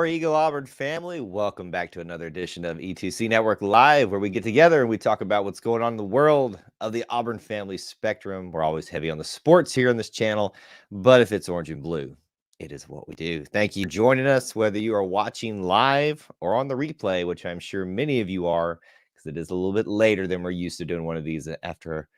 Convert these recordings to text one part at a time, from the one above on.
War Eagle Auburn family, welcome back to another edition of E2C Network Live, where we get together and we talk about what's going on in the world of the Auburn family spectrum. We're always heavy on the sports here on this channel, but if it's orange and blue, it is what we do. Thank you for joining us, whether you are watching live or on the replay, which I'm sure many of you are, because it is a little bit later than we're used to doing one of these after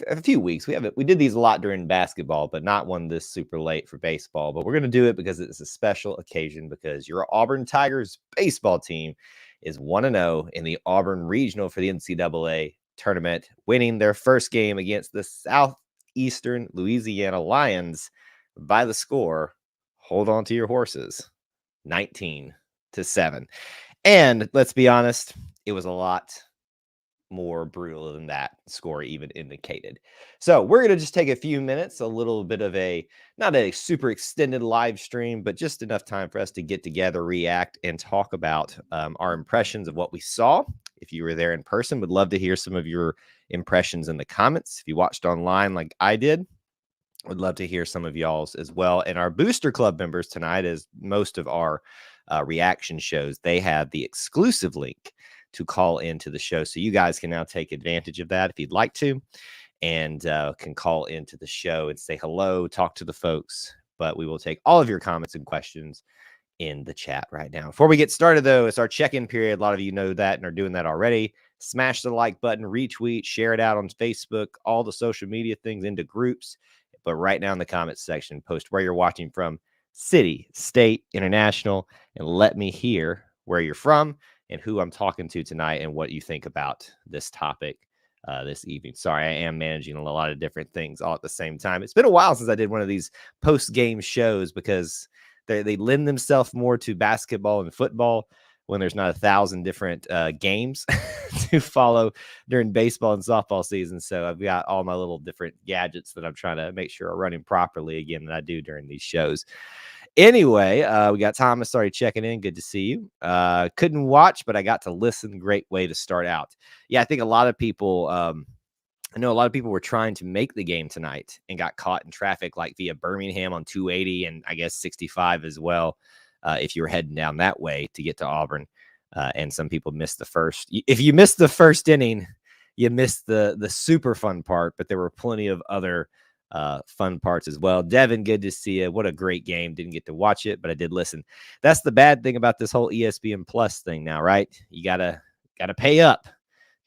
a few weeks. We did these a lot during basketball, but not one this super late for baseball. But we're going to do it because it's a special occasion, because your Auburn Tigers baseball team is 1-0 in the Auburn Regional for the NCAA tournament, winning their first game against the Southeastern Louisiana Lions by the score, hold on to your horses, 19-7. And let's be honest, it was a lot more brutal than that score even indicated. So we're going to just take a few minutes, a little bit of not a super extended live stream, but just enough time for us to get together, react, and talk about our impressions of what we saw. If you were there in person, would love to hear some of your impressions in the comments. If you watched online like I did, would love to hear some of y'all's as well. And our Booster Club members tonight, as most of our reaction shows, they have the exclusive link to call into the show. So you guys can now take advantage of that if you'd like to, and can call into the show and say hello, talk to the folks. But we will take all of your comments and questions in the chat right now. Before we get started, though, it's our check-in period. A lot of you know that and are doing that already. Smash the like button, retweet, share it out on Facebook, all the social media things into groups. But right now in the comments section, post where you're watching from, city, state, international, and let me hear where you're from and who I'm talking to tonight and what you think about this topic this evening. Sorry, I am managing a lot of different things all at the same time. It's been a while since I did one of these post-game shows, because they lend themselves more to basketball and football when there's not 1,000 different games to follow during baseball and softball season. So I've got all my little different gadgets that I'm trying to make sure are running properly again that I do during these shows. Anyway, we got Thomas already checking in. Good to see you. Couldn't watch, but I got to listen. Great way to start out. Yeah, I think a lot of people, I know a lot of people were trying to make the game tonight and got caught in traffic, like via Birmingham on 280 and I guess 65 as well, if you were heading down that way to get to Auburn. And some people missed the first. If you missed the first inning, you missed the super fun part, but there were plenty of other fun parts as well. Devin, good to see you. What a great game. Didn't get to watch it, but I did listen. That's the bad thing about this whole ESPN Plus thing now, right? You gotta pay up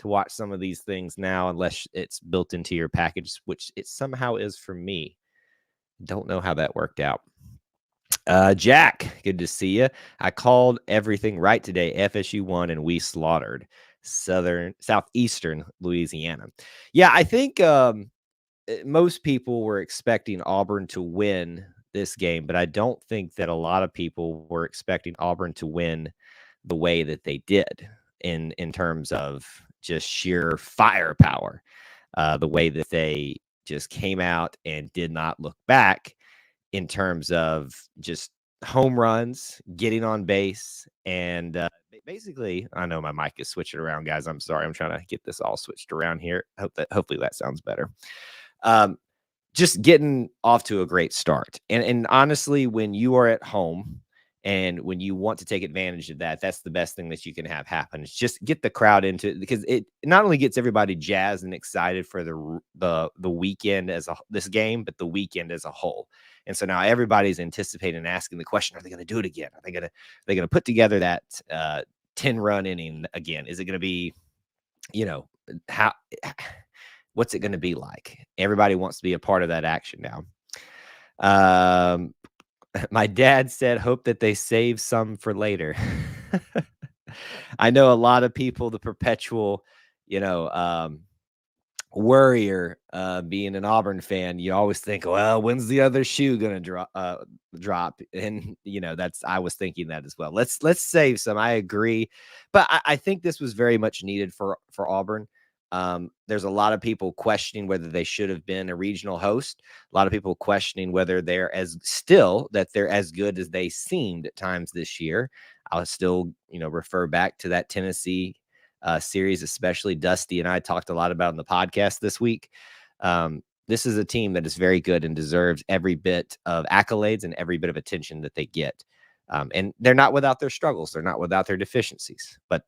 to watch some of these things now, unless it's built into your package, which it somehow is for me. Don't know how that worked out. Jack, good to see you. I called everything right today. FSU won and we slaughtered Southeastern Louisiana. Yeah, I think most people were expecting Auburn to win this game, but I don't think that a lot of people were expecting Auburn to win the way that they did in terms of just sheer firepower, the way that they just came out and did not look back in terms of just home runs, getting on base, and basically, I know my mic is switching around, guys. I'm sorry. I'm trying to get this all switched around here. Hopefully that sounds better. Just getting off to a great start. And honestly, when you are at home and when you want to take advantage of that, that's the best thing that you can have happen. It's just get the crowd into it, because it not only gets everybody jazzed and excited for the weekend this game, but the weekend as a whole. And so now everybody's anticipating and asking the question, are they going to do it again? Are they going to put together that 10-run inning again? Is it going to be, what's it going to be like? Everybody wants to be a part of that action now. My dad said, hope that they save some for later. I know a lot of people, the perpetual, worrier, being an Auburn fan, you always think, well, when's the other shoe going to drop? And, I was thinking that as well. Let's save some. I agree. But I think this was very much needed for Auburn. There's a lot of people questioning whether they should have been a regional host. A lot of people questioning whether they're as good as they seemed at times this year. I'll still, refer back to that Tennessee series, especially Dusty and I talked a lot about in the podcast this week. This is a team that is very good and deserves every bit of accolades and every bit of attention that they get. And they're not without their struggles. They're not without their deficiencies. But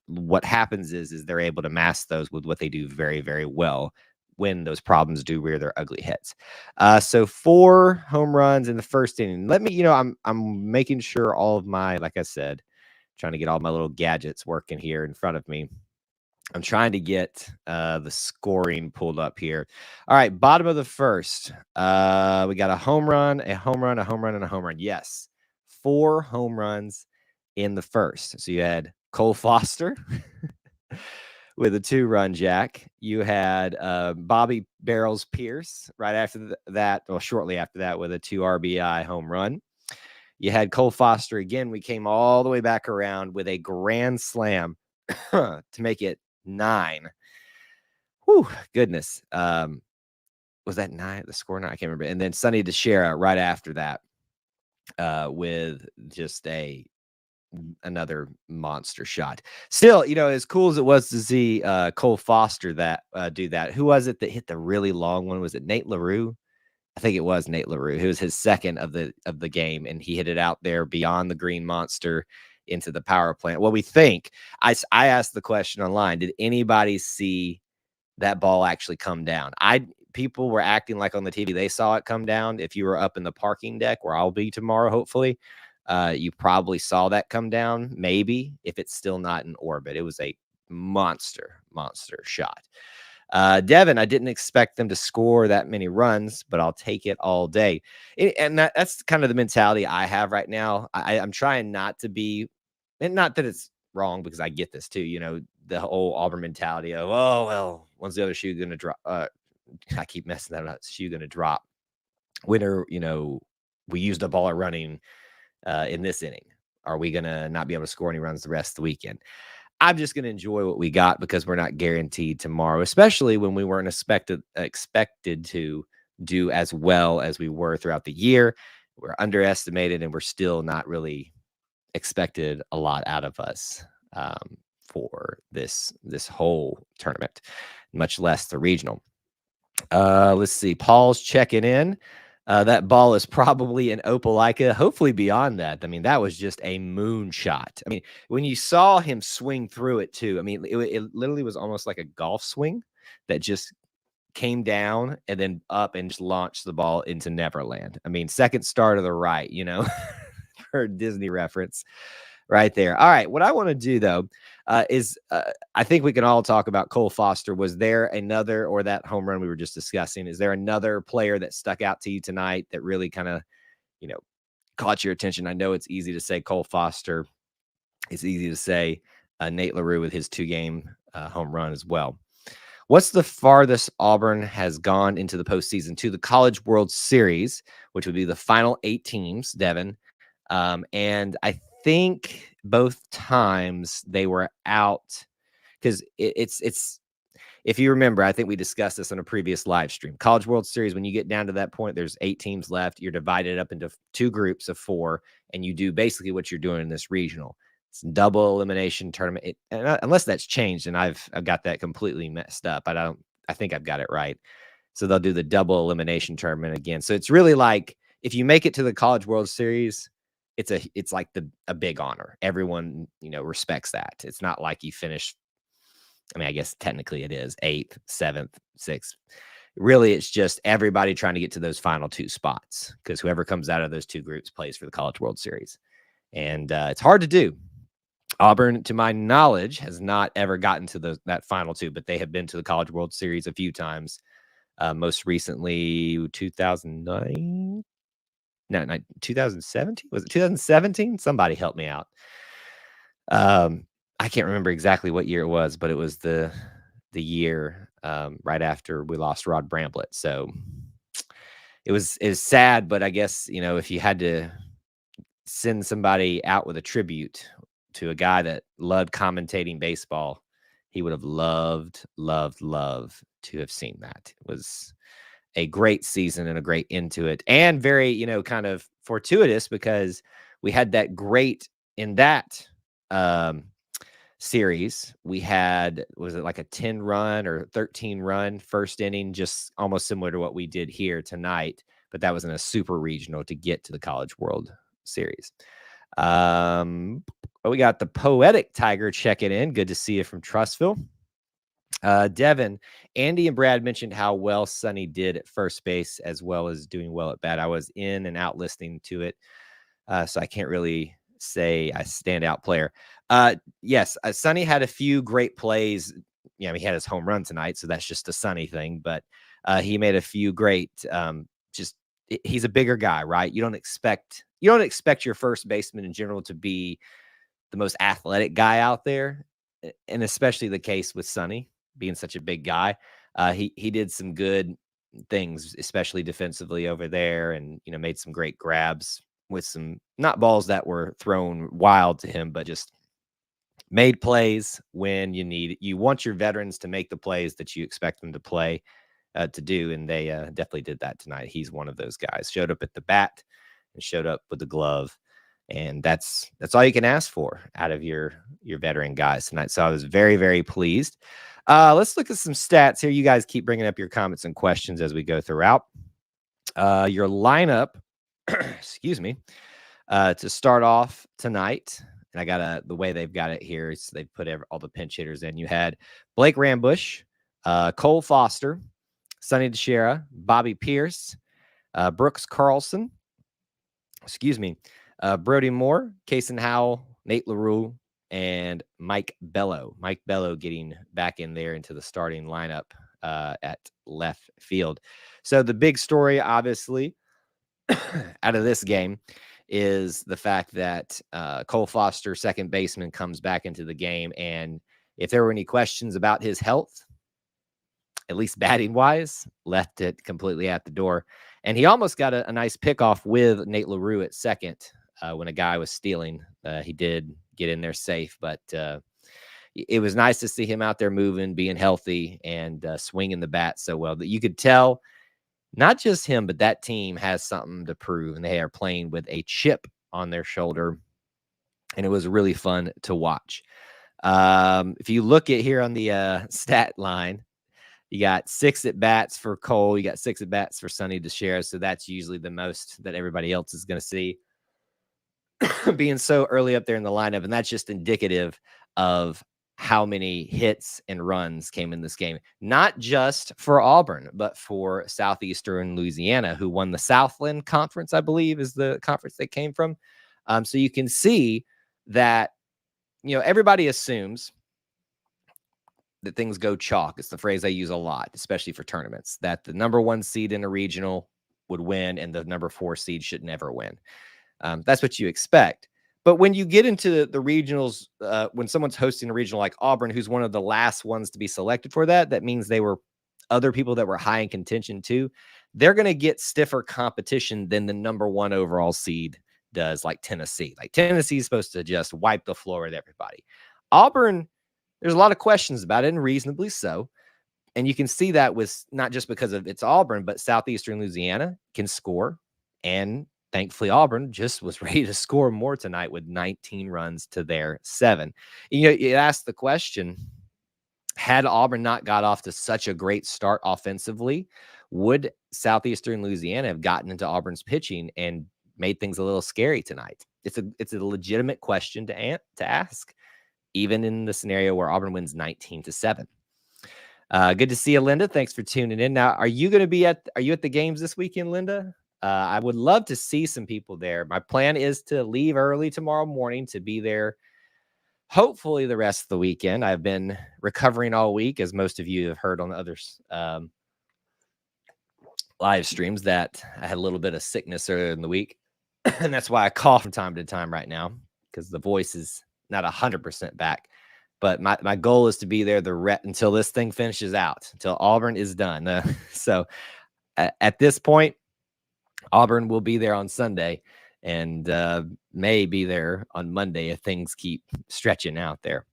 what happens is they're able to mask those with what they do very, very well when those problems do rear their ugly heads. So 4 home runs in the first inning. Let me, I'm making sure all of my, like I said, trying to get all my little gadgets working here in front of me. I'm trying to get the scoring pulled up here. All right, bottom of the first. We got a home run, a home run, a home run, and a home run. Yes, 4 home runs in the first. So you had Cole Foster with a 2-run jack. You had Bobby Barrels Pierce right after that, or shortly after that, with a 2 RBI home run. You had Cole Foster again. We came all the way back around with a grand slam to make it 9. Whew, goodness. Was that 9? The score 9? I can't remember. And then Sonny DeShera right after that with just another monster shot. Still, as cool as it was to see Cole Foster do that. Who was it that hit the really long one? Was it Nate LaRue? I think it was Nate LaRue. It was his second of the game, and he hit it out there beyond the green monster into the power plant. Well, we think I asked the question online: did anybody see that ball actually come down? People were acting like on the TV they saw it come down. If you were up in the parking deck where I'll be tomorrow, hopefully, you probably saw that come down. Maybe if it's still not in orbit, it was a monster shot. Devin, I didn't expect them to score that many runs, but I'll take it all day. And that's kind of the mentality I have right now. I'm trying not to be, and not that it's wrong, because I get this too, the whole Auburn mentality of, oh, well, when's the other shoe going to drop? I keep messing that up. Shoe going to drop. Winner, we used the ball running in this inning. Are we going to not be able to score any runs the rest of the weekend? I'm just going to enjoy what we got, because we're not guaranteed tomorrow, especially when we weren't expected to do as well as we were throughout the year. We're underestimated, and we're still not really expected a lot out of us for this whole tournament, much less the regional. Let's see. Paul's checking in. That ball is probably an Opelika, hopefully beyond that. I mean, that was just a moonshot. I mean, when you saw him swing through it too, I mean, it literally was almost like a golf swing that just came down and then up and just launched the ball into Neverland. I mean, second star to the right, for a Disney reference right there. All right. What I want to do, though, is I think we can all talk about Cole Foster. Was there another, or that home run we were just discussing, is there another player that stuck out to you tonight that really kind of, caught your attention? I know it's easy to say Cole Foster. It's easy to say Nate LaRue with his 2-game home run as well. What's the farthest Auburn has gone into the postseason? To the College World Series, which would be the final 8 teams, Devin. And I think both times they were out, because it's if you remember, I think we discussed this on a previous live stream. College World Series, when you get down to that point, there's 8 teams left. You're divided up into 2 groups of 4, and you do basically what you're doing in this regional. It's a double elimination tournament. Unless that's changed, and I've got that completely messed up. I think I've got it right. So they'll do the double elimination tournament again. So it's really like, if you make it to the College World Series, it's like a big honor. Everyone, respects that. It's not like you finish, I mean, I guess technically it is 8th, 7th, 6th. Really, it's just everybody trying to get to those final 2 spots, because whoever comes out of those 2 groups plays for the College World Series. And it's hard to do. Auburn, to my knowledge, has not ever gotten to that final 2, but they have been to the College World Series a few times. Most recently, 2009. No, 2017? Was it 2017? Somebody help me out. I can't remember exactly what year it was, but it was the year right after we lost Rod Bramblett. So it was sad, but I guess, if you had to send somebody out with a tribute to a guy that loved commentating baseball, he would have loved to have seen that. It was a great season and a great end to it, and very, kind of fortuitous, because we had that great in that series. We had, was it like a 10-run or 13-run first inning, just almost similar to what we did here tonight, but that was in a super regional to get to the College World series. We got the Poetic Tiger checking in. Good to see you from Trustville. Devin, Andy, and Brad mentioned how well Sonny did at first base as well as doing well at bat. I was in and out listening to it, so I can't really say a standout player. Yes, Sonny had a few great plays. He had his home run tonight, so that's just a Sonny thing. But he made a few great. He's a bigger guy, right? You don't expect your first baseman in general to be the most athletic guy out there, and especially the case with Sonny being such a big guy. He did some good things, especially defensively over there, and made some great grabs with some not balls that were thrown wild to him, but just made plays when you want your veterans to make the plays that you expect them to play to do, and they definitely did that tonight. He's one of those guys. Showed up at the bat and showed up with the glove, and that's all you can ask for out of your veteran guys tonight. So I was very, very pleased. Let's look at some stats here. You guys keep bringing up your comments and questions as we go throughout. Your lineup, excuse me, to start off tonight, and I got the way they've got it here is they've put all the pinch hitters in. You had Blake Rambush, Cole Foster, Sonny DeShera, Bobby Pierce, Brooks Carlson, Brody Moore, Kason Howell, Nate LaRue, and Mike Bello. Mike Bello getting back in there into the starting lineup at left field. So the big story, obviously, out of this game is the fact that Cole Foster, second baseman, comes back into the game. And if there were any questions about his health, at least batting wise, left it completely at the door. And he almost got a nice pickoff with Nate LaRue at second when a guy was stealing. He did get in there safe, but it was nice to see him out there moving, being healthy, and swinging the bat so well that you could tell not just him, but that team has something to prove, and they are playing with a chip on their shoulder, and it was really fun to watch. If you look at here on the stat line, you got 6 at-bats for Cole. You got 6 at-bats for Sonny DeShera, so that's usually the most that everybody else is going to see being so early up there in the lineup, and that's just indicative of how many hits and runs came in this game, not just for Auburn, but for Southeastern Louisiana, who won the Southland Conference, I believe is the conference they came from. So you can see that, everybody assumes that things go chalk. It's the phrase I use a lot, especially for tournaments, that the number 1 seed in a regional would win and the number 4 seed should never win. That's what you expect. But when you get into the regionals, when someone's hosting a regional like Auburn, who's one of the last ones to be selected for that means they were other people that were high in contention too. They're going to get stiffer competition than the number 1 overall seed does, like Tennessee. Like Tennessee is supposed to just wipe the floor with everybody. Auburn, there's a lot of questions about it, and reasonably so. And you can see that with not just because of it's Auburn, but Southeastern Louisiana can score. And thankfully, Auburn just was ready to score more tonight with 19 runs to their 7. You ask the question, had Auburn not got off to such a great start offensively, would Southeastern Louisiana have gotten into Auburn's pitching and made things a little scary tonight? It's a legitimate question to ask, even in the scenario where Auburn wins 19-7. Good to see you, Linda. Thanks for tuning in. Now, are you at the games this weekend, Linda? I would love to see some people there. My plan is to leave early tomorrow morning to be there, hopefully the rest of the weekend. I've been recovering all week, as most of you have heard on the other live streams, that I had a little bit of sickness earlier in the week. And that's why I cough from time to time right now, because the voice is not 100% back. But my goal is to be there until this thing finishes out, until Auburn is done. So at this point, Auburn will be there on Sunday and may be there on Monday if things keep stretching out there.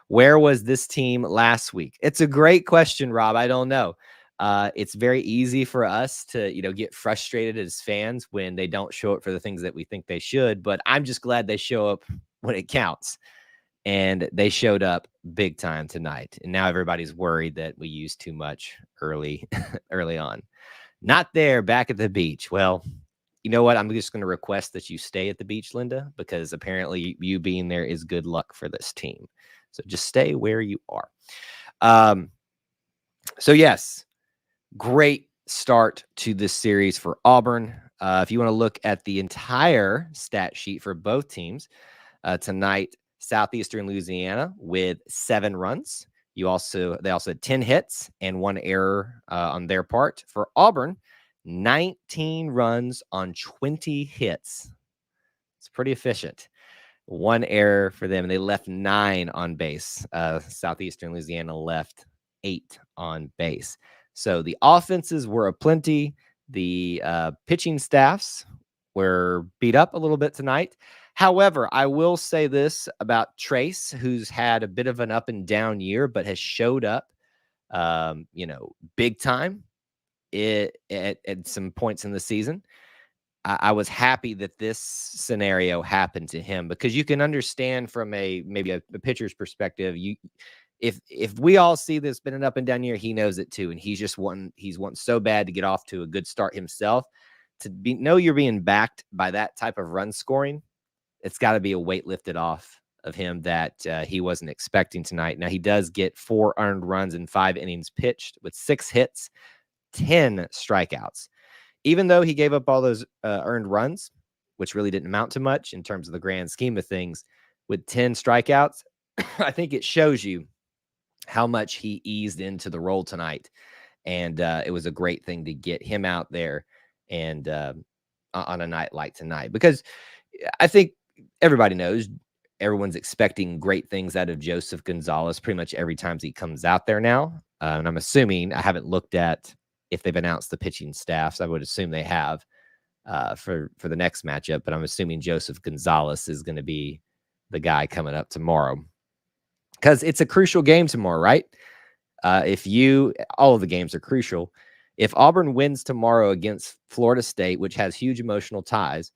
Where was this team last week? It's a great question, Rob. I don't know. It's very easy for us to, get frustrated as fans when they don't show up for the things that we think they should. But I'm just glad they show up when it counts. And they showed up big time tonight. And now everybody's worried that we used too much early on. Not there, back at the beach. Well, you know what? I'm just going to request that you stay at the beach, Linda, because apparently you being there is good luck for this team. So just stay where you are. So yes, great start to this series for Auburn. If you want to look at the entire stat sheet for both teams tonight, Southeastern Louisiana with 7 runs. They also had 10 hits and 1 error on their part. For Auburn, 19 runs on 20 hits. It's pretty efficient. 1 error for them, and they left 9 on base. Southeastern Louisiana left 8 on base. So the offenses were aplenty. The pitching staffs were beat up a little bit tonight. However, I will say this about Trace, who's had a bit of an up and down year, but has showed up, big time at some points in the season. I was happy that this scenario happened to him, because you can understand from maybe a pitcher's perspective. If we all see this been an up and down year, he knows it too, and he's wanting so bad to get off to a good start himself. Know you're being backed by that type of run scoring, it's got to be a weight lifted off of him that he wasn't expecting tonight. Now, he does get 4 earned runs in 5 innings pitched with 6 hits, 10 strikeouts. Even though he gave up all those earned runs, which really didn't amount to much in terms of the grand scheme of things, with 10 strikeouts, I think it shows you how much he eased into the role tonight. And it was a great thing to get him out there and on a night like tonight, because I think everybody knows everyone's expecting great things out of Joseph Gonzalez pretty much every time he comes out there now. And I'm assuming, I haven't looked at if they've announced the pitching staffs. I would assume they have for the next matchup, but I'm assuming Joseph Gonzalez is going to be the guy coming up tomorrow, because it's a crucial game tomorrow, right? All of the games are crucial. If Auburn wins tomorrow against Florida State, which has huge emotional ties,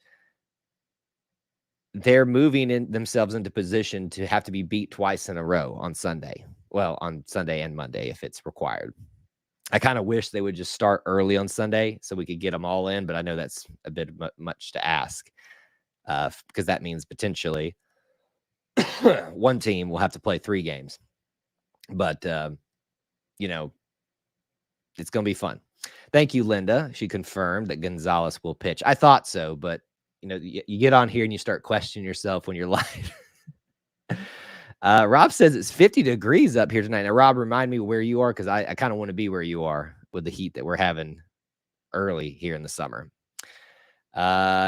they're moving themselves into position to have to be beat twice in a row on Sunday. Well, on Sunday and Monday, if it's required. I kind of wish they would just start early on Sunday so we could get them all in, but I know that's a bit much to ask, because that means potentially one team will have to play 3 games. But, it's going to be fun. Thank you, Linda. She confirmed that Gonzalez will pitch. I thought so, but, you get on here and you start questioning yourself when you're live. Rob says it's 50 degrees up here tonight. Now, Rob, remind me where you are, because I kind of want to be where you are with the heat that we're having early here in the summer.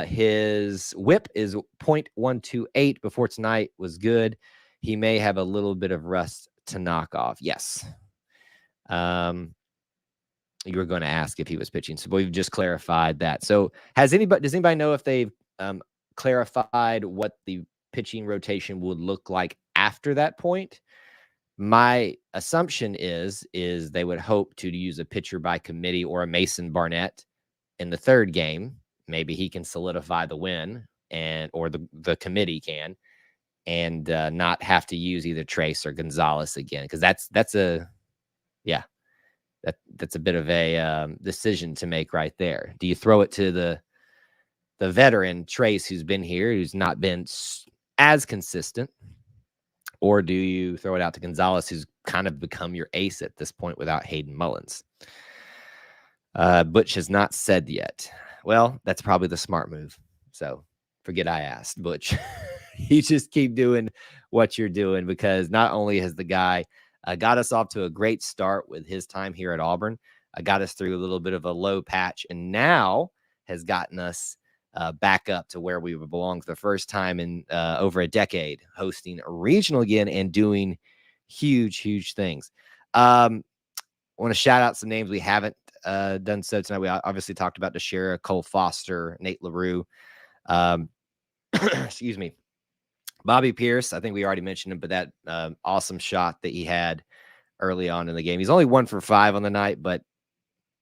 His whip is 0.128 before tonight was good. He may have a little bit of rust to knock off. Yes. You were going to ask if he was pitching, so we've just clarified that. So does anybody know if they've clarified what the pitching rotation would look like after that point? My assumption is they would hope to use a pitcher by committee or a Mason Barnett in the 3rd game. Maybe he can solidify the win, or the committee can, and not have to use either Trace or Gonzalez again, because that's a bit of a decision to make right there. Do you throw it to the veteran Trace, who's been here, who's not been as consistent, or do you throw it out to Gonzalez, who's kind of become your ace at this point without Hayden Mullins? Butch has not said yet. Well, that's probably the smart move. So forget I asked, Butch. You just keep doing what you're doing, because not only has the guy got us off to a great start with his time here at Auburn, got us through a little bit of a low patch, and now has gotten us back up to where we belong for the first time in over a decade, hosting a regional again and doing huge things. I want to shout out some names we haven't done so tonight. We obviously talked about DeShera, Cole Foster, Nate LaRue. Excuse me. Bobby Pierce, I think we already mentioned him, but that awesome shot that he had early on in the game. He's only 1 for 5 on the night, but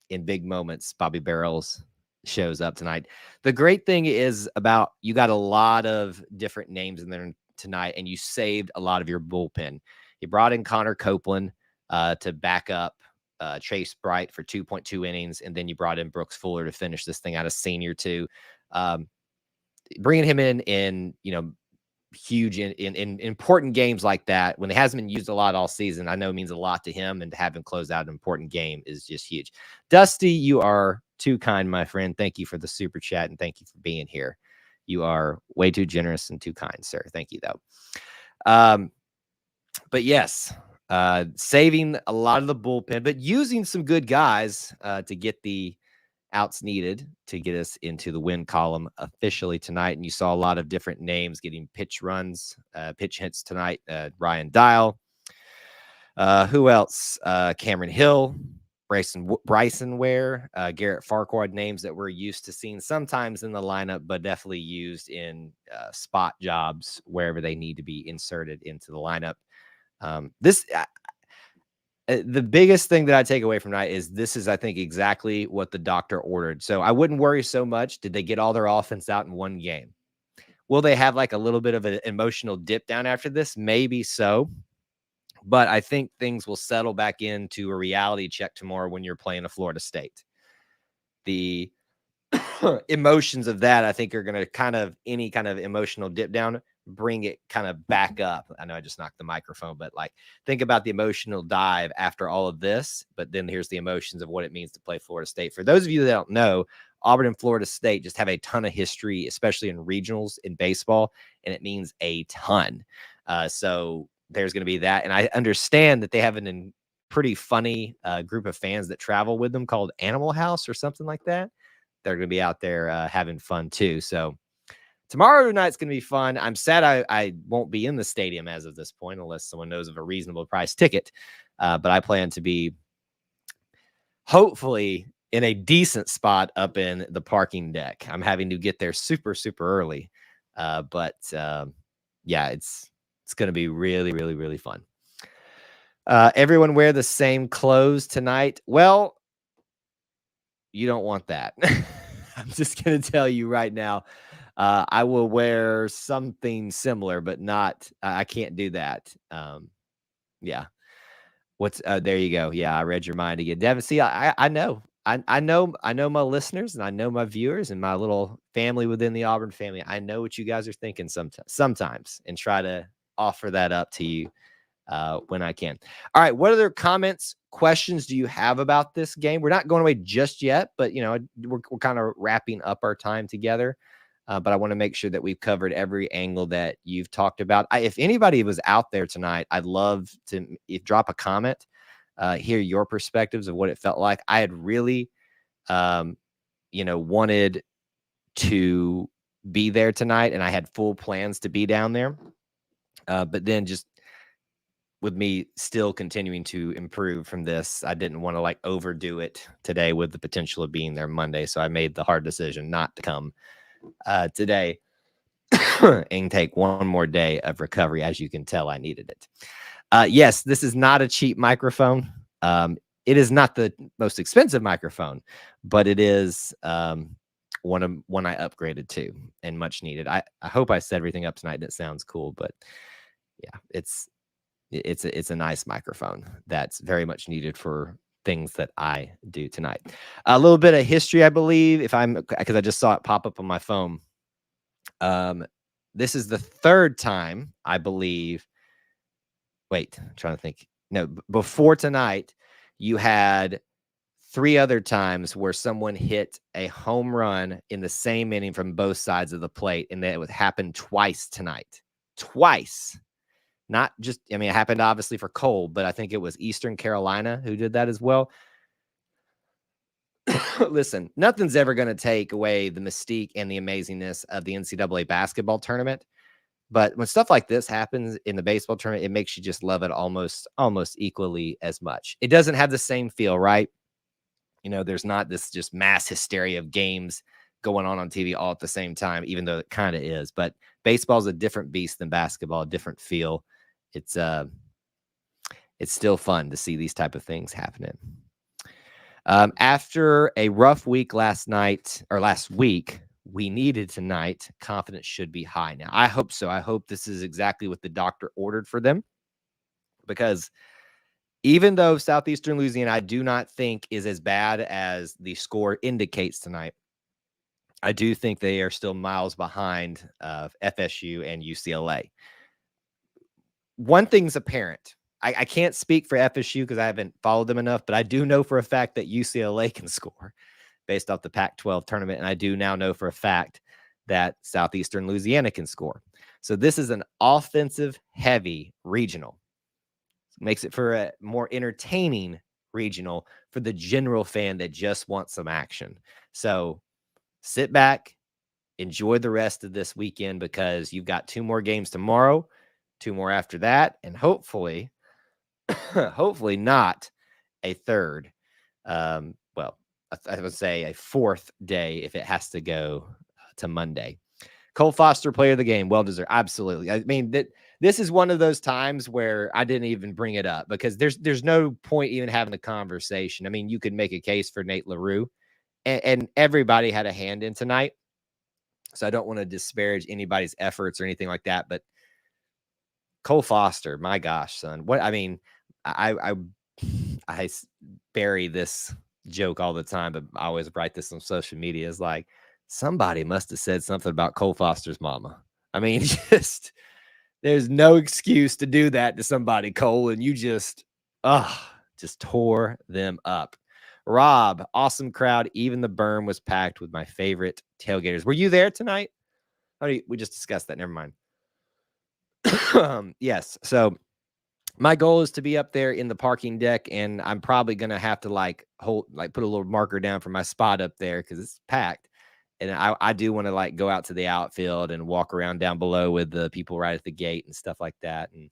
in big moments, Bobby Barrels shows up tonight. The great thing is about you got a lot of different names in there tonight, and you saved a lot of your bullpen. You brought in Connor Copeland to back up Chase Bright for 2.2 innings, and then you brought in Brooks Fuller to finish this thing out, a senior too. Bringing him in huge in important games like that, when it hasn't been used a lot all season, I know means a lot to him, and to have him close out an important game is just huge. Dusty, you are too kind, my friend. Thank you for the super chat, and thank you for being here. You are way too generous and too kind, sir. Thank you, though. But yes, saving a lot of the bullpen, but using some good guys to get the outs needed to get us into the win column officially tonight. And you saw a lot of different names getting pitch hits tonight. Ryan Dial. Who else? Cameron Hill, Bryson Ware, Garrett Farquhar, names that we're used to seeing sometimes in the lineup, but definitely used in spot jobs wherever they need to be inserted into the lineup. The biggest thing that I take away from tonight is this is, I think, exactly what the doctor ordered. So I wouldn't worry so much. Did they get all their offense out in one game? Will they have like a little bit of an emotional dip down after this? Maybe so. But I think things will settle back into a reality check tomorrow when you're playing a Florida State. The emotions of that, I think, are going to any kind of emotional dip down, bring it kind of back up. I know I just knocked the microphone, but like, think about the emotional dive after all of this. But then here's the emotions of what it means to play Florida State. For those of you that don't know, Auburn and Florida State just have a ton of history, especially in regionals in baseball, and it means a ton. So there's going to be that. And I understand that they have a pretty funny group of fans that travel with them called Animal House or something like that. They're going to be out there having fun too. So tomorrow night's going to be fun. I'm sad I won't be in the stadium as of this point, unless someone knows of a reasonable price ticket. But I plan to be hopefully in a decent spot up in the parking deck. I'm having to get there super, super early. But yeah, it's going to be really, really, really fun. Everyone wear the same clothes tonight. Well, you don't want that. I'm just going to tell you right now. I will wear something similar, but not. I can't do that. Yeah. There you go. Yeah, I read your mind again, Devin. See, I know. I know my listeners, and I know my viewers, and my little family within the Auburn family. I know what you guys are thinking sometimes, and try to offer that up to you when I can. All right. What other comments, questions do you have about this game? We're not going away just yet, but we're kind of wrapping up our time together. But I want to make sure that we've covered every angle that you've talked about. If anybody was out there tonight, I'd love to drop a comment, hear your perspectives of what it felt like. I had really, wanted to be there tonight, and I had full plans to be down there. But then just with me still continuing to improve from this, I didn't want to overdo it today with the potential of being there Monday. So I made the hard decision not to come today and take one more day of recovery. As you can tell, I needed it. Yes, this is not a cheap microphone. It is not the most expensive microphone, but it is one I upgraded to, and much needed. I hope I set everything up tonight and it sounds cool, but yeah, it's a nice microphone that's very much needed for things that I do tonight. A little bit of history, I believe, because I just saw it pop up on my phone. This is the third time, I believe. Wait, I'm trying to think. No, before tonight, you had 3 other times where someone hit a home run in the same inning from both sides of the plate, and that would happen twice tonight. Twice. Not just, it happened obviously for Cole, but I think it was Eastern Carolina who did that as well. Listen, nothing's ever going to take away the mystique and the amazingness of the NCAA basketball tournament. But when stuff like this happens in the baseball tournament, it makes you just love it almost equally as much. It doesn't have the same feel, right? There's not this just mass hysteria of games going on TV all at the same time, even though it kind of is. But baseball is a different beast than basketball, a different feel. It's still fun to see these type of things happening. After a rough week last week, we needed tonight. Confidence should be high. Now, I hope so. I hope this is exactly what the doctor ordered for them, because even though Southeastern Louisiana, I do not think is as bad as the score indicates tonight, I do think they are still miles behind FSU and UCLA. One thing's apparent. I can't speak for FSU because I haven't followed them enough, but I do know for a fact that UCLA can score based off the Pac-12 tournament, and I do now know for a fact that Southeastern Louisiana can score. So this is an offensive-heavy regional. Makes it for a more entertaining regional for the general fan that just wants some action. So sit back, enjoy the rest of this weekend because you've got 2 more games tomorrow, 2 more after that, and hopefully, hopefully not a third. Well, I would say a 4th day if it has to go to Monday. Cole Foster, player of the game, well deserved. Absolutely. I mean, this is one of those times where I didn't even bring it up because there's no point even having a conversation. I mean, you could make a case for Nate LaRue, and everybody had a hand in tonight. So I don't want to disparage anybody's efforts or anything like that. But Cole Foster, my gosh, son. What I mean, I bury this joke all the time, but I always write this on social media. Is like somebody must have said something about Cole Foster's mama. I mean, just there's no excuse to do that to somebody, Cole, and you just tore them up. Rob, awesome crowd. Even the berm was packed with my favorite tailgaters. Were you there tonight? We just discussed that. Never mind. Yes. So my goal is to be up there in the parking deck, and I'm probably going to have to put a little marker down for my spot up there because it's packed. And I do want to go out to the outfield and walk around down below with the people right at the gate and stuff like that. And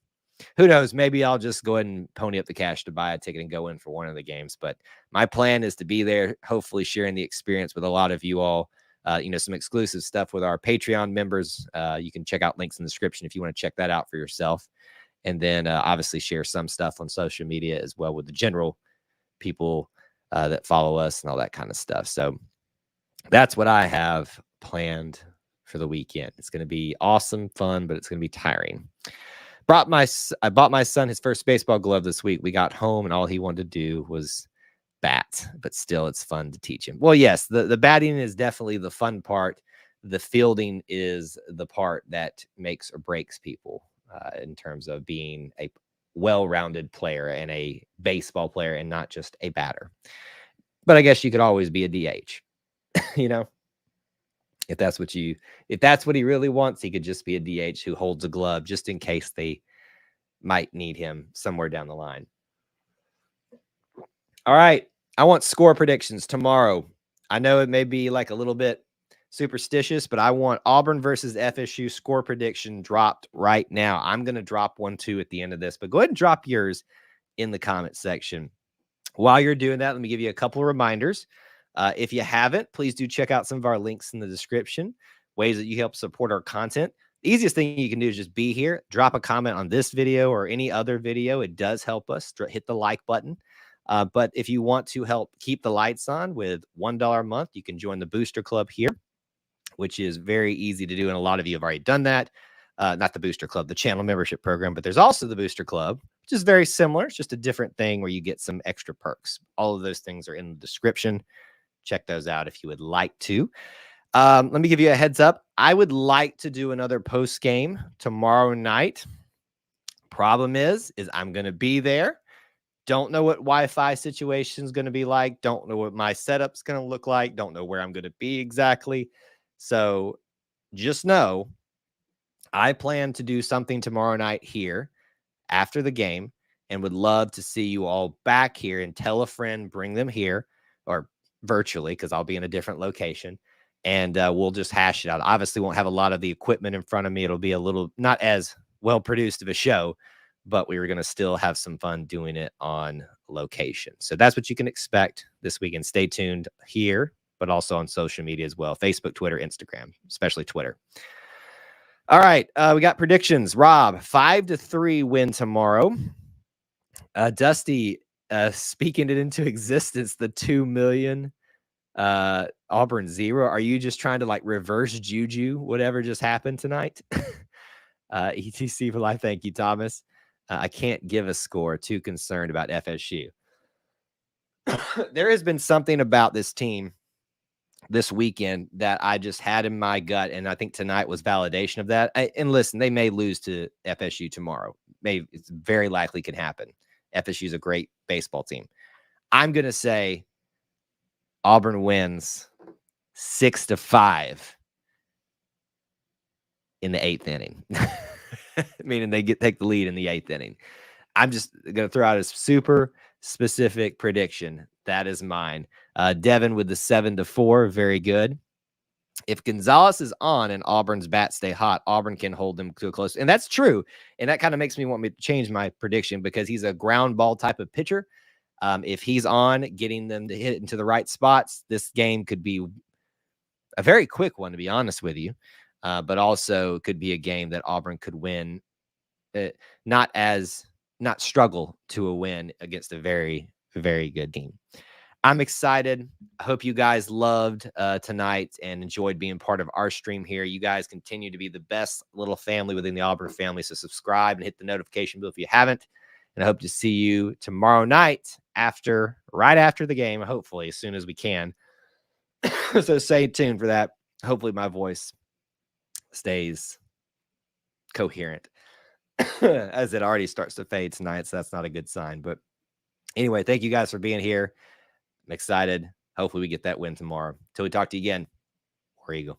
who knows, maybe I'll just go ahead and pony up the cash to buy a ticket and go in for one of the games. But my plan is to be there, hopefully sharing the experience with a lot of you all. Some exclusive stuff with our Patreon members. You can check out links in the description if you want to check that out for yourself. And then obviously share some stuff on social media as well with the general people that follow us and all that kind of stuff. So that's what I have planned for the weekend. It's going to be awesome, fun, but it's going to be tiring. I bought my son his first baseball glove this week. We got home and all he wanted to do was bat, but still it's fun to teach him. Well, yes, the batting is definitely the fun part. The fielding is the part that makes or breaks people in terms of being a well-rounded player and a baseball player and not just a batter. But I guess you could always be a DH, if that's what he really wants, he could just be a DH who holds a glove just in case they might need him somewhere down the line. All right. I want score predictions tomorrow. I know it may be a little bit superstitious, but I want Auburn versus FSU score prediction dropped right now. I'm going to drop one too at the end of this, but go ahead and drop yours in the comment section. While you're doing that, let me give you a couple of reminders. If you haven't, please do check out some of our links in the description, ways that you help support our content. The easiest thing you can do is just be here, drop a comment on this video or any other video. It does help us. Hit the like button. But if you want to help keep the lights on with $1 a month, you can join the Booster Club here, which is very easy to do. And a lot of you have already done that. Not the Booster Club, the channel membership program, but there's also the Booster Club, which is very similar. It's just a different thing where you get some extra perks. All of those things are in the description. Check those out if you would like to. Let me give you a heads up. I would like to do another post game tomorrow night. Problem is I'm going to be there. Don't know what Wi-Fi situation is going to be like. Don't know what my setup's going to look like. Don't know where I'm going to be exactly. So just know I plan to do something tomorrow night here after the game and would love to see you all back here and tell a friend, bring them here or virtually because I'll be in a different location and we'll just hash it out. Obviously won't have a lot of the equipment in front of me. It'll be a little not as well produced of a show, but we were going to still have some fun doing it on location. So that's what you can expect this weekend. Stay tuned here, but also on social media as well. Facebook, Twitter, Instagram, especially Twitter. All right. We got predictions. Rob, 5-3 win tomorrow. Dusty, speaking it into existence, the 2 million Auburn 0. Are you just trying to reverse juju whatever just happened tonight? ETC for life. Thank you, Thomas. I can't give a score. Too concerned about FSU. There has been something about this team this weekend that I just had in my gut, and I think tonight was validation of that. And listen, they may lose to FSU tomorrow. It's very likely can happen. FSU is a great baseball team. I'm going to say Auburn wins 6-5 in the 8th inning, meaning they take the lead in the 8th inning. I'm just going to throw out a super specific prediction. That is mine. Devin with the 7-4, very good. If Gonzalez is on and Auburn's bats stay hot, Auburn can hold them to a close. And that's true. And that kind of makes me want me to change my prediction because he's a ground ball type of pitcher. If he's on, getting them to hit it into the right spots, this game could be a very quick one, to be honest with you. But also could be a game that Auburn could win, not struggle to a win against a very, very good team. I'm excited. I hope you guys loved tonight and enjoyed being part of our stream here. You guys continue to be the best little family within the Auburn family. So subscribe and hit the notification bell if you haven't. And I hope to see you tomorrow night right after the game, hopefully as soon as we can. So stay tuned for that. Hopefully my voice stays coherent as it already starts to fade tonight. So that's not a good sign. But anyway, thank you guys for being here. I'm excited. Hopefully we get that win tomorrow. Till we talk to you again, War Eagle.